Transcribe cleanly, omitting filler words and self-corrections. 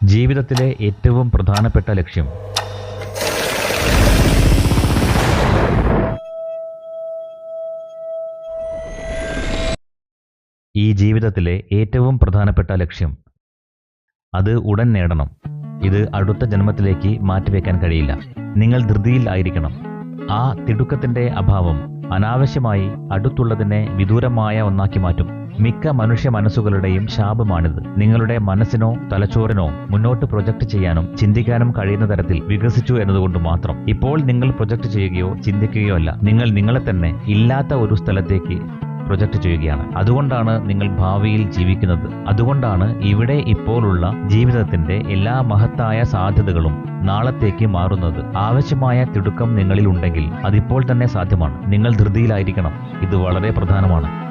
ജീവിതത്തിലെ ഏറ്റവും പ്രധാനപ്പെട്ട ലക്ഷ്യം. ഈ ജീവിതത്തിലെ ഏറ്റവും പ്രധാനപ്പെട്ട ലക്ഷ്യം. അത് ഉടൻ നേടണം. ഇത് അടുത്ത ജന്മത്തിലേക്ക് മാറ്റിവെക്കാൻ കഴിയില്ല. നിങ്ങൾ ധൃതിയിൽ ആയിരിക്കണം. ആ തിടുക്കത്തിന്റെ അഭാവം അനാവശ്യമായി അടുത്തുള്ളതിനെ വിദൂരമായ ഒന്നാക്കി മാറ്റും. മിക്ക മനുഷ്യ മനസ്സുകളുടെയും ശാപമാണിത്. നിങ്ങളുടെ മനസ്സിനോ തലച്ചോറിനോ മുന്നോട്ട് പ്രൊജക്ട് ചെയ്യാനും ചിന്തിക്കാനും കഴിയുന്ന തരത്തിൽ വികസിച്ചു എന്നതുകൊണ്ട് മാത്രം. ഇപ്പോൾ നിങ്ങൾ പ്രൊജക്ട് ചെയ്യുകയോ ചിന്തിക്കുകയോ അല്ല, നിങ്ങൾ നിങ്ങളെ തന്നെ ഇല്ലാത്ത ഒരു സ്ഥലത്തേക്ക് പ്രൊജക്ട് ചെയ്യുകയാണ്. അതുകൊണ്ടാണ് നിങ്ങൾ ഭാവിയിൽ ജീവിക്കുന്നത്. അതുകൊണ്ടാണ് ഇവിടെ ഇപ്പോഴുള്ള ജീവിതത്തിന്റെ എല്ലാ മഹത്തായ സാധ്യതകളും നാളത്തേക്ക് മാറുന്നത്. ആവശ്യമായ തിടുക്കം നിങ്ങളിൽ ഉണ്ടെങ്കിൽ അതിപ്പോൾ തന്നെ സാധ്യമാണ്. നിങ്ങൾ ധൃതിയിലായിരിക്കണം. ഇത് വളരെ പ്രധാനമാണ്.